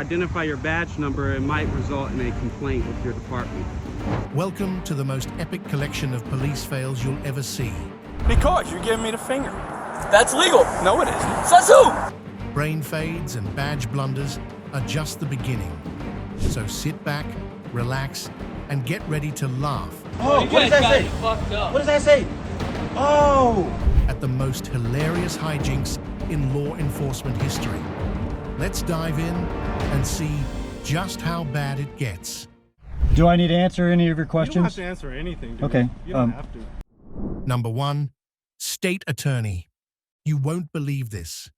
Identify your badge number. It might result in a complaint with your department. Welcome to the most epic collection of police fails you'll ever see. Because you're giving me the finger. That's legal. No, it isn't. Says who? Brain fades and badge blunders are just the beginning. So sit back, relax, and get ready to laugh Oh, what does that say? What does that say? Oh! at the most hilarious hijinks in law enforcement history. Let's dive in and see just how bad it gets. Do I need to answer any of your You questions? don't have to answer anything, dude. Okay, You don't have to. Number 1, state attorney. You won't believe this.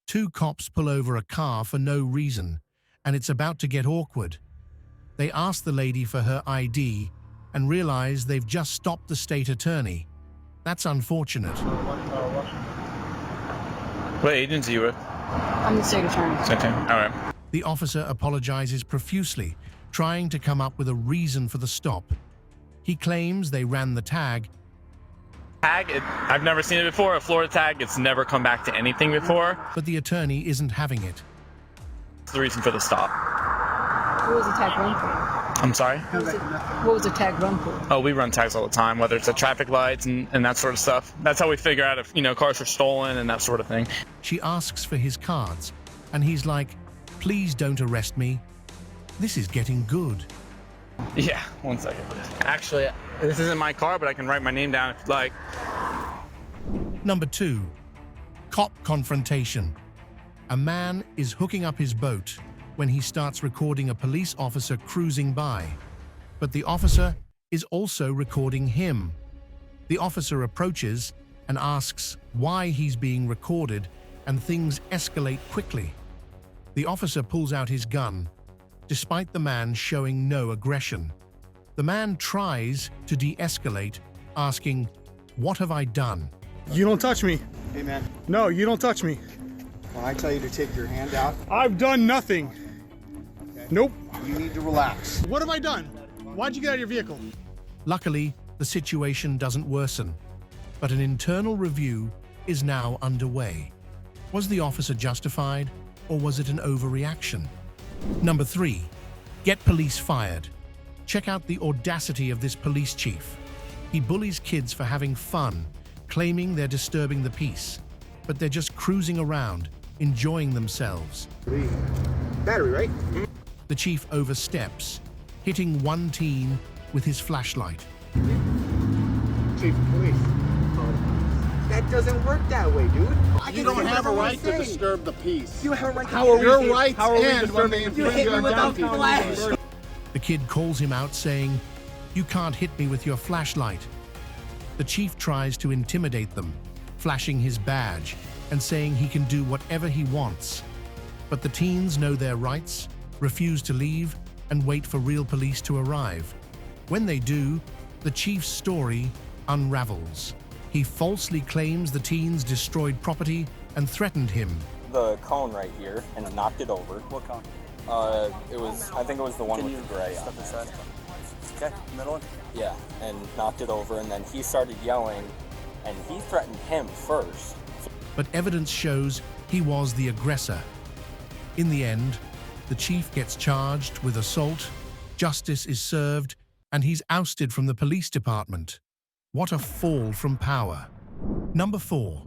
2 cops pull over a car for no reason, and it's about to get awkward. They ask the lady for her ID and realize they've just stopped the state attorney. That's unfortunate. What agency you with? I'm the state attorney. Okay, all right. The officer apologizes profusely, trying to come up with a reason for the stop. He claims they ran the tag, I've never seen it before. A Florida tag. It's never come back to anything before. but the attorney isn't having it. It's the reason for the stop. What was the tag run for? I'm sorry? What was the tag run for? Oh, we run tags all the time, whether it's at traffic lights and that sort of stuff. That's how we figure out if, cars are stolen and that sort of thing. She asks for his cards, and he's like, "Please don't arrest me." This is getting good. Yeah, 1 second. Actually, this isn't my car, but I can write my name down if you'd like. Number 2, cop confrontation. A man is hooking up his boat when he starts recording a police officer cruising by, but the officer is also recording him. The officer approaches and asks why he's being recorded, and things escalate quickly. The officer pulls out his gun, despite the man showing no aggression. The man tries to de-escalate, asking, "What have I done?" You don't touch me. Hey, man, No, you don't touch me. when I tell you to take your hand out, I've done nothing. Nope. you need to relax. What have I done? Why'd you get out of your vehicle? Luckily, the situation doesn't worsen, but an internal review is now underway. Was the officer justified, or was it an overreaction? Number 3, get police fired. Check out the audacity of this police chief. He bullies kids for having fun, claiming they're disturbing the peace, but they're just cruising around, enjoying themselves. Battery, right? The chief oversteps, hitting one teen with his flashlight. Chief of police. That doesn't work that way, dude. You don't have a right to disturb the peace. You have a right to Your rights end when they You infringe hit me on without gun flash. people. The kid calls him out, saying, "You can't hit me with your flashlight." The chief tries to intimidate them, flashing his badge and saying he can do whatever he wants. But the teens know their rights, refuse to leave, and wait for real police to arrive. When they do, the chief's story unravels. He falsely claims the teens destroyed property and threatened him. The cone right here and knocked it over. What cone? I think it was the one with the gray on it. Okay, middle one. Yeah, and knocked it over, and then he started yelling, and he threatened him first. But evidence shows he was the aggressor. In the end, the chief gets charged with assault, justice is served, and he's ousted from the police department. What a fall from power. Number 4,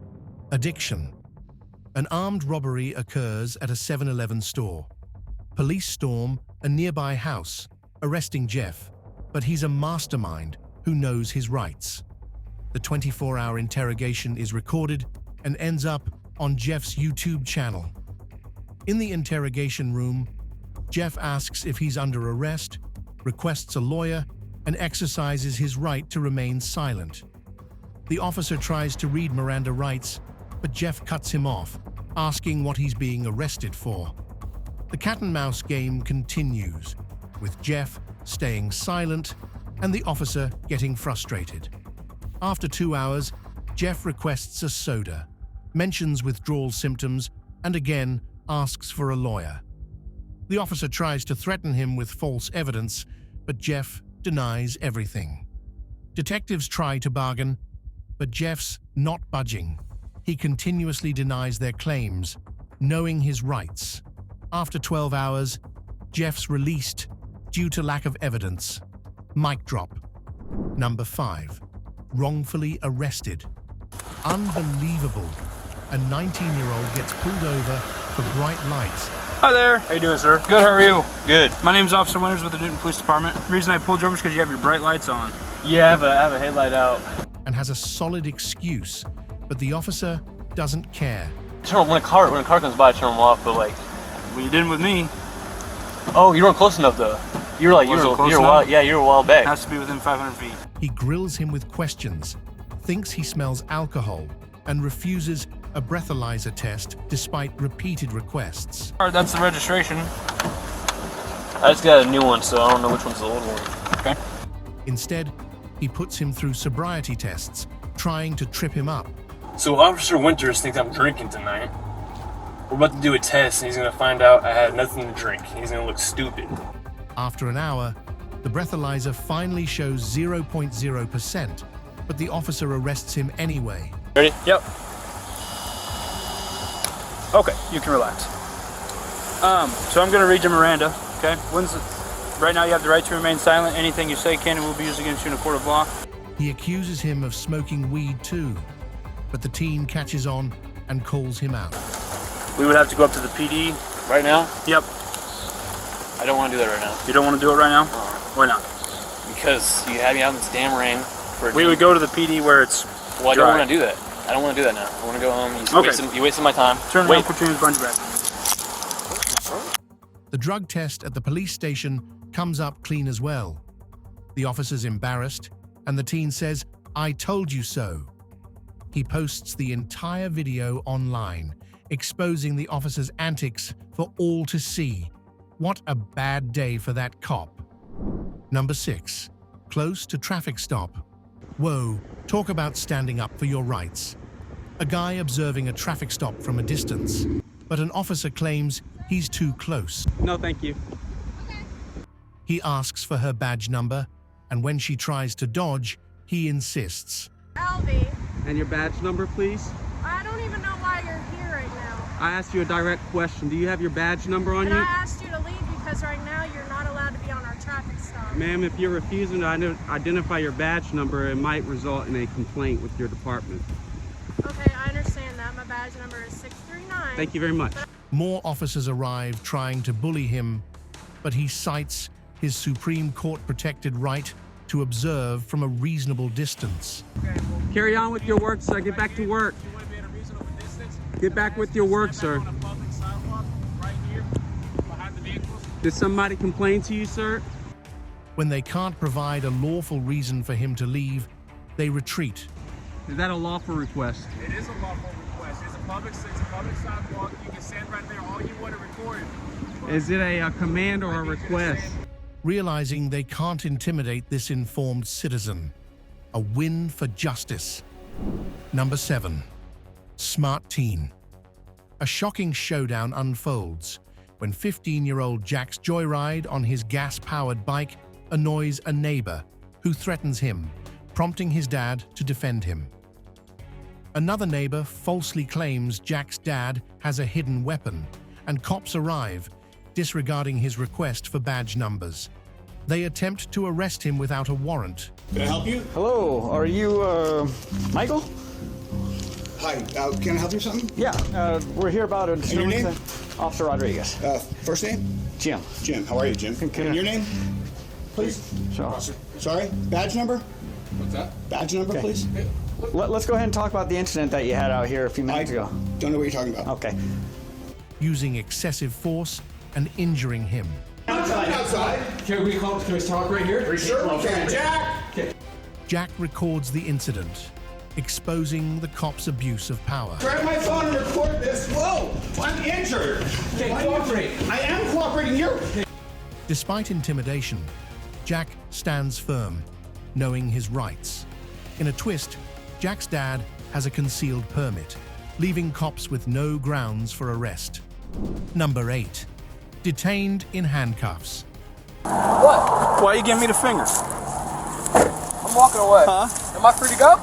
addiction. An armed robbery occurs at a 7-Eleven store. Police storm a nearby house, arresting Jeff, but he's a mastermind who knows his rights. The 24-hour interrogation is recorded and ends up on Jeff's YouTube channel. In the interrogation room, Jeff asks if he's under arrest, requests a lawyer, and exercises his right to remain silent. The officer tries to read Miranda rights, but Jeff cuts him off, asking what he's being arrested for. The cat-and-mouse game continues, with Jeff staying silent and the officer getting frustrated. After 2 hours, Jeff requests a soda, mentions withdrawal symptoms, and again asks for a lawyer. The officer tries to threaten him with false evidence, but Jeff denies everything. Detectives try to bargain, but Jeff's not budging. He continuously denies their claims, knowing his rights. After 12 hours, Jeff's released due to lack of evidence. Mic drop. Number 5. Wrongfully arrested. Unbelievable. A 19-year-old gets pulled over for bright lights. Hi there. How you doing, sir? Good, how are you? Good. My name's Officer Winters with the Newton Police Department. The reason I pulled you over is because you have your bright lights on. Yeah, I have a headlight out. And has a solid excuse, but the officer doesn't care. When a car comes by, I turn them off, but like... Well, you didn't with me. Oh, you weren't close enough, though. You were a while back. Has to be within 500 feet. He grills him with questions, thinks he smells alcohol, and refuses a breathalyzer test despite repeated requests. Alright, that's the registration. I just got a new one, so I don't know which one's the old one. Okay. Instead, he puts him through sobriety tests, trying to trip him up. So Officer Winters thinks I'm drinking tonight. We're about to do a test, and he's going to find out I had nothing to drink. He's going to look stupid. After an hour, the breathalyzer finally shows 0.0%, but the officer arrests him anyway. Ready? Yep. Okay, you can relax. So I'm going to read you Miranda, okay? Right now you have the right to remain silent. Anything you say can and will be used against you in a court of law. He accuses him of smoking weed too, but the teen catches on and calls him out. We would have to go up to the PD. Right now? Yep. I don't want to do that right now. You don't want to do it right now? Why not? Because you had me out in this damn rain. We would go to the PD where it's Well, I don't want to do that. I don't want to do that now. I want to go home. You wasted my time. Turn around, put your hands behind your back. The drug test at the police station comes up clean as well. The officer's embarrassed, and the teen says, "I told you so." He posts the entire video online, exposing the officer's antics for all to see. What a bad day for that cop. Number 6. Close to traffic stop. Whoa, talk about standing up for your rights. A guy observing a traffic stop from a distance, but an officer claims he's too close. No, thank you. He asks for her badge number, and when she tries to dodge, he insists. Alvy, And your badge number, please? I don't even know why you're here right now. I asked you a direct question. Do you have your badge number on And you? I asked you to leave because right now you're not allowed to be on our traffic stop. Ma'am, if you're refusing to identify your badge number, it might result in a complaint with your department. Okay, I understand that. My badge number is 639. Thank you very much. More officers arrive trying to bully him, but he cites his Supreme Court-protected right to observe from a reasonable distance. Carry on with your work, sir. Get back to work. Get back with your work, sir. Did somebody complain to you, sir? When they can't provide a lawful reason for him to leave, they retreat. Is that a lawful request? It is a lawful request. It's a public sidewalk. You can stand right there all you want to record. Is it a command or a request? Realizing they can't intimidate this informed citizen. A win for justice. Number 7. Smart teen. A shocking showdown unfolds when 15-year-old Jack's joyride on his gas-powered bike annoys a neighbor who threatens him, prompting his dad to defend him. Another neighbor falsely claims Jack's dad has a hidden weapon, and cops arrive, disregarding his request for badge numbers. They attempt to arrest him without a warrant. Can I help you? Hello, are you, Michael? Hi, can I help you with something? Yeah, we're here about a your name? Officer Rodriguez. First name? Jim. Jim, how are you, Jim? And your name? Please? Sure. Sorry, badge number? What's that? Badge number, please? Let's go ahead and talk about the incident that you had out here a few minutes ago. Don't know what you're talking about. Okay. Using excessive force and injuring him. Outside. Can we talk right here? Sure we can, Jack! Jack records the incident, exposing the cop's abuse of power. Grab my phone and record this. Whoa! I'm injured! Okay, cooperate. I am cooperating here. Despite intimidation, Jack stands firm, knowing his rights. In a twist, Jack's dad has a concealed permit, leaving cops with no grounds for arrest. Number 8. Detained in handcuffs. What? Why are you giving me the finger? I'm walking away. Huh? Am I free to go?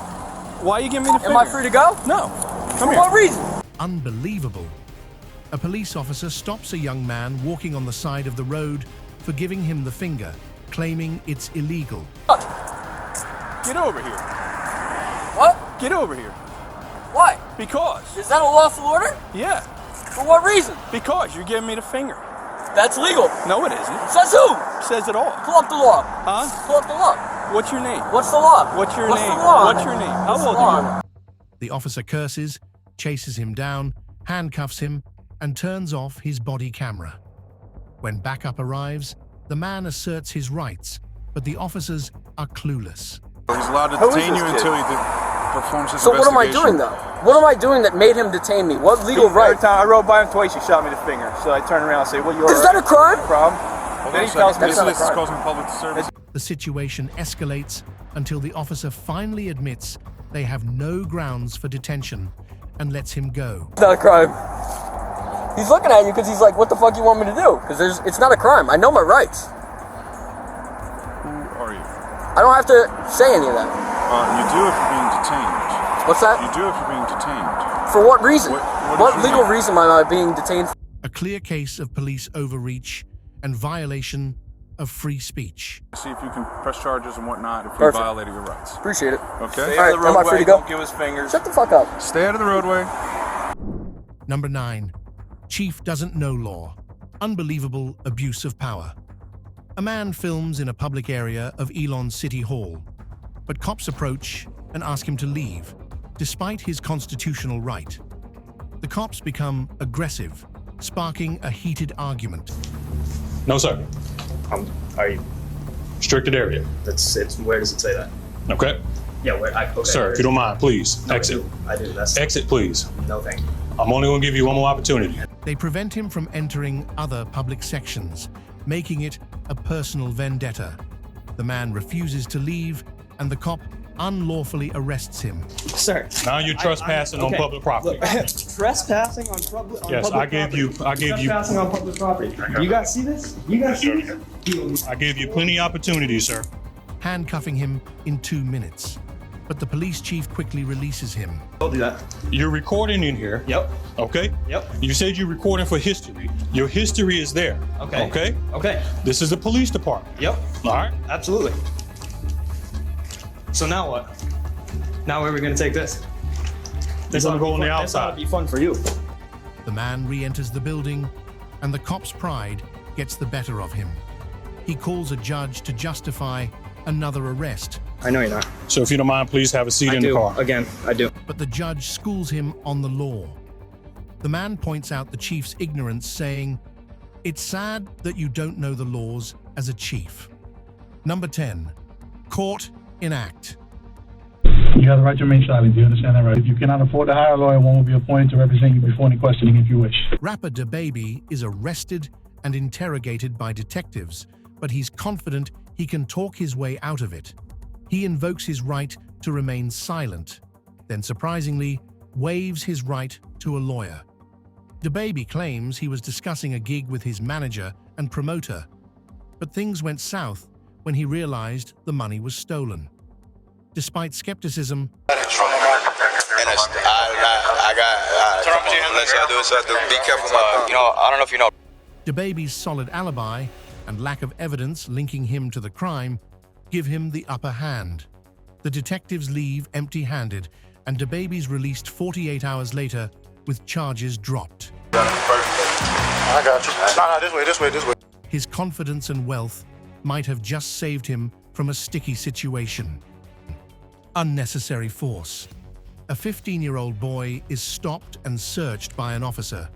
Why are you giving me the finger? Am I free to go? No. Come For here. what reason? Unbelievable. A police officer stops a young man walking on the side of the road for giving him the finger, claiming it's illegal. Get over here. What? Get over here. Why? Because. Is that a lawful order? Yeah. For what reason? Because you're giving me the finger. That's legal. No, it isn't. Says who? Says it all. Pull up the law. Huh? Pull up the law. What's your name? What's the law? What's your What's name? the law? What's your name? How old are you? The officer curses, chases him down, handcuffs him, and turns off his body camera. When backup arrives, the man asserts his rights, but the officers are clueless. He's allowed to detain you until he performs his investigation. So what am I doing though? What am I doing that made him detain me? What legal right? Every time I rode by him twice, he shot me the finger. So I turned around and say, "Well, you're Is that a crime?" No problem. Then he tells me this is causing public disturbance. The situation escalates until the officer finally admits they have no grounds for detention and lets him go. It's not a crime. He's looking at you because he's like, "What the fuck you want me to do?" Because it's not a crime. I know my rights. Who are you? I don't have to say any of that. You do if you're being detained. What's that? You do if you're being detained. For what reason? What legal name? reason am I being detained? A clear case of police overreach and violation of free speech. See if you can press charges and whatnot if you Perfect. violated your rights. Appreciate it. Okay? All right, am I free to go? Don't give us fingers. Shut the fuck up. Stay out of the roadway. Number 9. Chief doesn't know law. Unbelievable abuse of power. A man films in a public area of Elon City Hall, but cops approach and ask him to leave, despite his constitutional right. The cops become aggressive, sparking a heated argument. No, sir. Are you? Restricted area. Where does it say that? Okay. Yeah, okay. Sir, if you don't mind, please, No, exit. I do. Exit, please. No, thank you. I'm only going to give you one more opportunity. They prevent him from entering other public sections, making it a personal vendetta. The man refuses to leave, and the cop unlawfully arrests him. Sir. Now you're trespassing on public property. Look, trespassing on public property. Yes, I gave you. Trespassing on public property. You guys see this? You guys see this? I gave you plenty of opportunities, sir. Handcuffing him in 2 minutes. But the police chief quickly releases him. Don't do that. You're recording in here. Yep. Okay? Yep. You said you're recording for history. Your history is there. Okay. Okay? Okay. This is the police department. Yep. All right? Absolutely. So now what? Now where are we going to take this? This ought to go on the This ought outside. to be fun for you. The man re-enters the building, and the cop's pride gets the better of him. He calls a judge to justify another arrest. I know you're not. So if you don't mind, please have a seat in the car. Again, I do. But the judge schools him on the law. The man points out the chief's ignorance, saying, "It's sad that you don't know the laws as a chief." Number 10. Court Inact. You have the right to remain silent. Do you understand that, right? If you cannot afford to hire a lawyer, one will be appointed to represent you before any questioning if you wish. Rapper DaBaby is arrested and interrogated by detectives, but he's confident he can talk his way out of it. He invokes his right to remain silent, then surprisingly waives his right to a lawyer. DaBaby claims he was discussing a gig with his manager and promoter, but things went south when he realized the money was stolen. Despite skepticism, Be careful, I don't know if you know. DaBaby's solid alibi and lack of evidence linking him to the crime give him the upper hand. The detectives leave empty-handed, and DaBaby's released 48 hours later with charges dropped. I got you. No, this way. His confidence and wealth might have just saved him from a sticky situation. Unnecessary force. A 15-year-old boy is stopped and searched by an officer,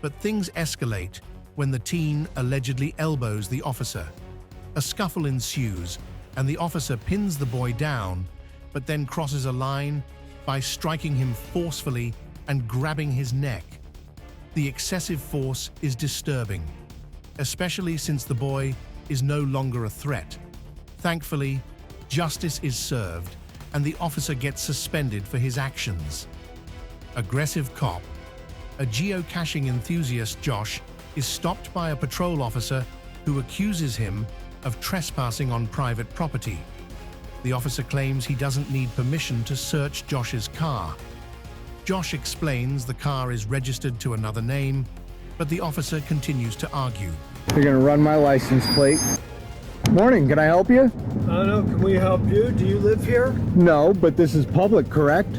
but things escalate when the teen allegedly elbows the officer. A scuffle ensues, and the officer pins the boy down, but then crosses a line by striking him forcefully and grabbing his neck. The excessive force is disturbing, especially since the boy is no longer a threat. Thankfully, justice is served, and the officer gets suspended for his actions. Aggressive cop. A geocaching enthusiast, Josh, is stopped by a patrol officer who accuses him of trespassing on private property. The officer claims he doesn't need permission to search Josh's car. Josh explains the car is registered to another name, but the officer continues to argue. You're gonna run my license plate. Morning, can I help you? No, can we help you? Do you live here? No, but this is public, correct?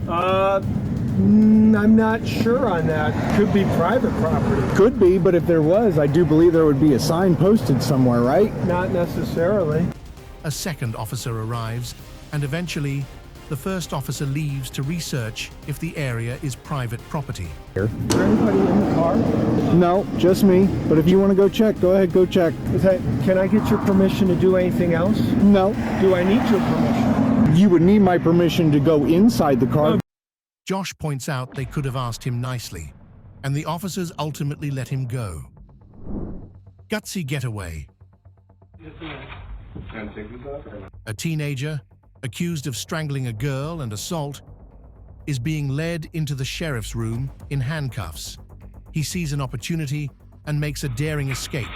I'm not sure on that. Could be private property. Could be, but if there was, I do believe there would be a sign posted somewhere, right? Not necessarily. A second officer arrives, and eventually, the first officer leaves to research if the area is private property. Is there anybody in the car? No, just me. But if you want to go check, go ahead, go check. Can I get your permission to do anything else? No. Do I need your permission? You would need my permission to go inside the car. Josh points out they could have asked him nicely, and the officers ultimately let him go. Gutsy getaway. A teenager, accused of strangling a girl and assault, is being led into the sheriff's room in handcuffs. He sees an opportunity and makes a daring escape,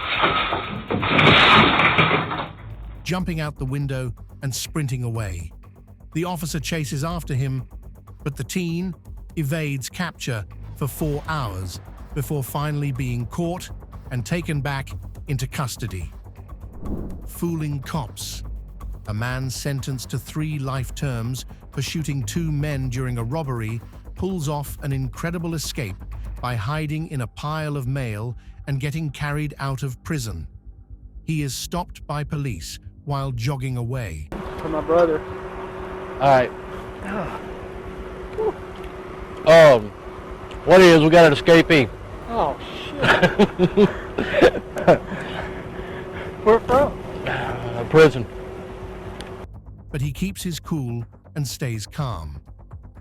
jumping out the window and sprinting away. The officer chases after him, but the teen evades capture for 4 hours before finally being caught and taken back into custody. Fooling cops. A man sentenced to 3 life terms for shooting 2 men during a robbery pulls off an incredible escape by hiding in a pile of mail and getting carried out of prison. He is stopped by police while jogging away. For my brother. All right. What is? We got an escapee. Oh, shit. Where from? Prison. But he keeps his cool and stays calm.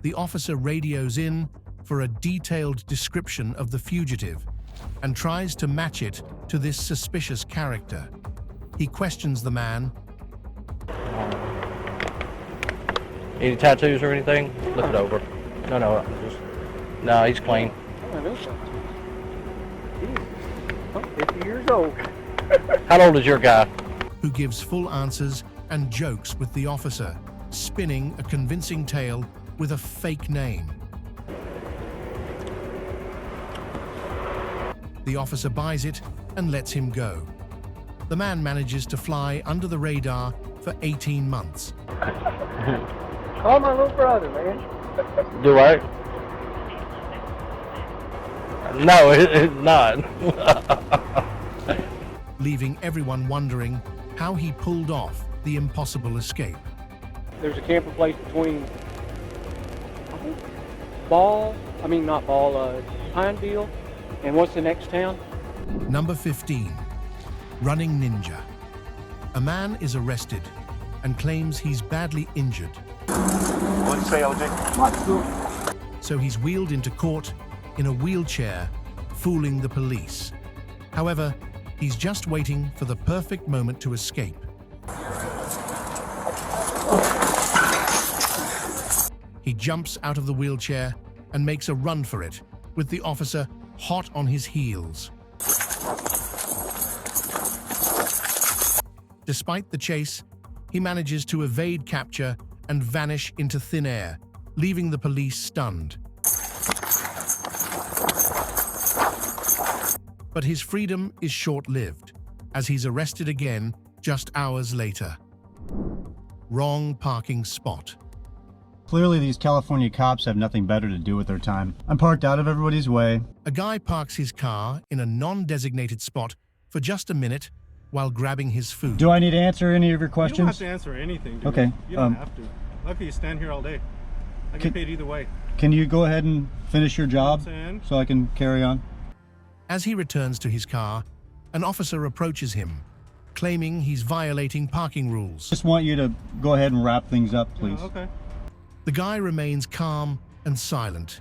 The officer radios in for a detailed description of the fugitive and tries to match it to this suspicious character. He questions the man. Any tattoos or anything? Look it over. No, he's clean. He's 50 years old. How old is your guy? Who gives full answers and jokes with the officer, spinning a convincing tale with a fake name. The officer buys it and lets him go. The man manages to fly under the radar for 18 months. Call my little brother, man. Do I? No, it's not. Leaving everyone wondering how he pulled off the impossible escape. There's a camper place between Pineville, and what's the next town? Number 15, running ninja. A man is arrested and claims he's badly injured. What'd you say, OJ? So he's wheeled into court in a wheelchair, fooling the police. However, he's just waiting for the perfect moment to escape. He jumps out of the wheelchair and makes a run for it, with the officer hot on his heels. Despite the chase, he manages to evade capture and vanish into thin air, leaving the police stunned. But his freedom is short-lived, as he's arrested again just hours later. Wrong parking spot. Clearly, these California cops have nothing better to do with their time. I'm parked out of everybody's way. A guy parks his car in a non-designated spot for just a minute while grabbing his food. Do I need to answer any of your questions? You don't have to answer anything, dude. Okay. You don't have to. Lucky you stand here all day. I get paid either way. Can you go ahead and finish your job so I can carry on? As he returns to his car, an officer approaches him, claiming he's violating parking rules. Just want you to go ahead and wrap things up, please. Okay. The guy remains calm and silent,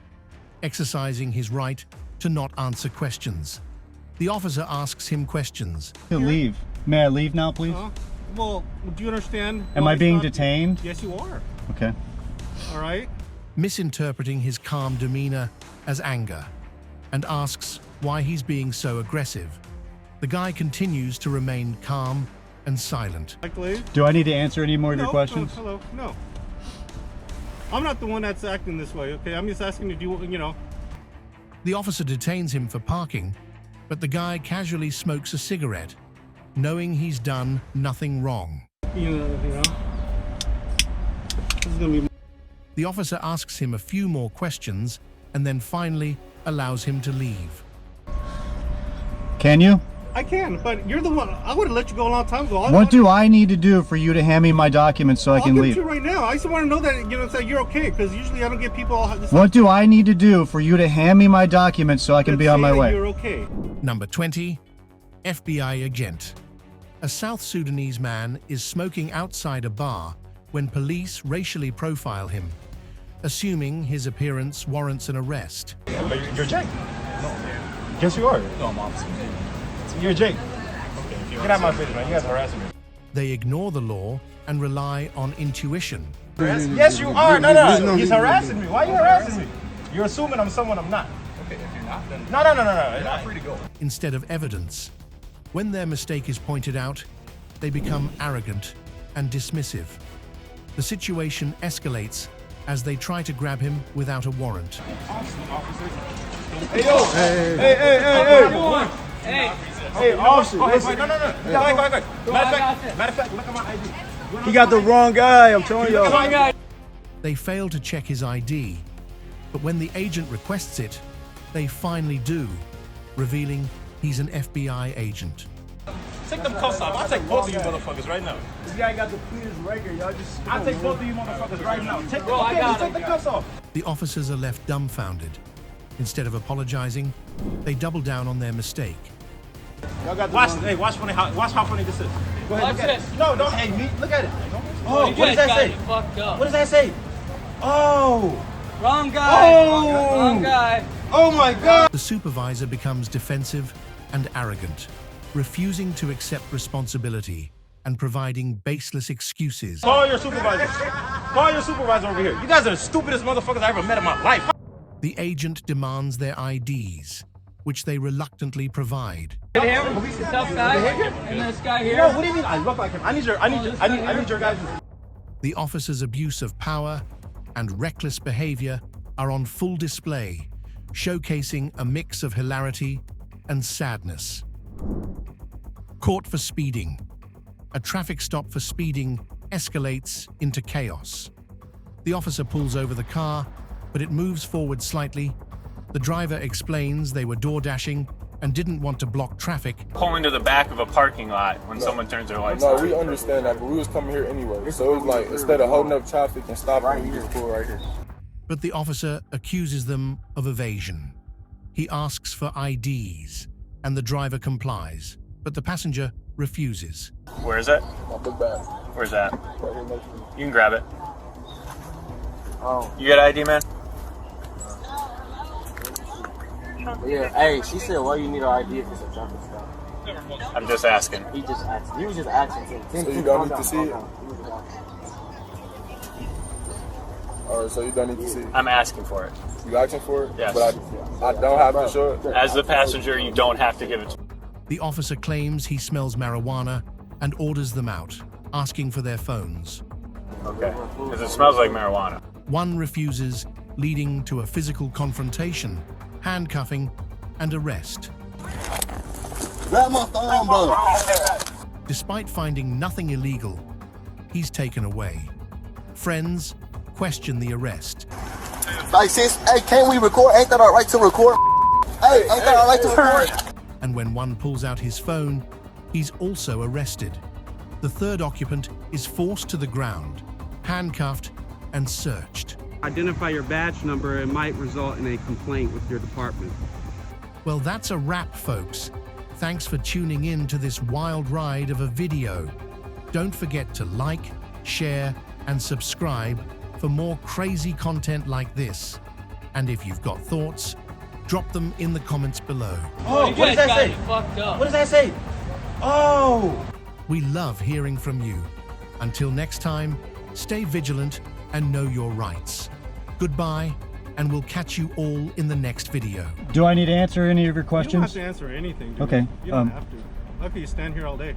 exercising his right to not answer questions. The officer asks him questions. He'll leave. May I leave now, please? Well, do you understand? Am I being detained? Yes, you are. Okay. All right. Misinterpreting his calm demeanor as anger, and asks why he's being so aggressive. The guy continues to remain calm and silent. Do I need to answer any more of your questions? Hello. No. I'm not the one that's acting this way, okay? I'm just asking to do, you know. The officer detains him for parking, but the guy casually smokes a cigarette, knowing he's done nothing wrong. You know, this is gonna be... The officer asks him a few more questions and then finally allows him to leave. Can you? I can, but you're the one. I would have let you go a long time ago. What do I need to do for you to hand me my documents so I can leave? I'll give it to you right now. I just want to know that, you know, so you're okay, because usually I don't get people all this. What do I need to do for you to hand me my documents so I can be on my way? You're okay. Number 20, FBI agent. A South Sudanese man is smoking outside a bar when police racially profile him, assuming his appearance warrants an arrest. But you're Jake. No. Yes, you are. No, I'm officer. You're Jake. Okay, get out of my face, man. You guys are harassing me. They ignore the law and rely on intuition. Yes, you are. No. He's harassing me. Why are you harassing me? You're assuming I'm someone I'm not. Okay, if you're not, then... No. You're not free to go. Instead of evidence. When their mistake is pointed out, they become arrogant and dismissive. The situation escalates as they try to grab him without a warrant. Hey, yo! Hey! Hey, officer! No. Go ahead. Matter of fact, look at my ID. He got the wrong guy, I'm telling you. They fail to check his ID, but when the agent requests it, they finally do, revealing he's an FBI agent. Take them cuffs off. I'll take both of you motherfuckers right now. This guy got the cleanest record, y'all just... I'll take both of you motherfuckers right now. Take the cuffs off. The officers are left dumbfounded. Instead of apologizing, they double down on their mistake. Watch how funny this is. Go ahead, look at it. No, don't hate me. Look at it. Oh, what does that say? What does that say? Oh. Wrong guy. Wrong guy. Oh my God. The supervisor becomes defensive and arrogant, refusing to accept responsibility and providing baseless excuses. Call your supervisor. Call your supervisor over here. You guys are the stupidest motherfuckers I ever met in my life. The agent demands their IDs, which they reluctantly provide. Him, the tough guy, and this guy here. No, what do you mean I look like him? I need your guys. The officer's abuse of power and reckless behavior are on full display, showcasing a mix of hilarity and sadness. Caught for speeding. A traffic stop for speeding escalates into chaos. The officer pulls over the car, but it moves forward slightly. The driver explains they were door dashing and didn't want to block traffic. Pull into the back of a parking lot when someone turns their lights on. No, we understand that, but we was coming here anyway. So it was like, instead of holding up traffic and stopping, we just pull right here. But the officer accuses them of evasion. He asks for IDs, and the driver complies, but the passenger refuses. Where is it? My book bag. Where's that? Right here next to me. You can grab it. Oh. You got ID, man? Yeah, hey, she said, why you need an ID if it's a traffic stop? I'm just asking. He just asked. He was just asking. So you don't need to see it? Alright, so you don't need to see it? I'm asking for it. You asking for it? Yes. But I don't have to show it? As the passenger, you don't have to give it to me. The officer claims he smells marijuana and orders them out, asking for their phones. Okay, because it smells like marijuana. One refuses, leading to a physical confrontation, handcuffing, and arrest. Grab my phone, bro. Despite finding nothing illegal, he's taken away. Friends question the arrest. Like, sis, hey, can't we record? Ain't that our right to record? Hey, ain't that our right to record? And when one pulls out his phone, he's also arrested. The third occupant is forced to the ground, handcuffed, and searched. Identify your badge number. It might result in a complaint with your department. Well, that's a wrap, folks. Thanks for tuning in to this wild ride of a video. Don't forget to like, share, and subscribe for more crazy content like this. And if you've got thoughts, drop them in the comments below. Oh, what does that say? What does that say? Oh! We love hearing from you. Until next time, stay vigilant and know your rights. Goodbye, and we'll catch you all in the next video. Do I need to answer any of your questions? You don't have to answer anything, dude. Okay. You don't have to. How can you stand here all day?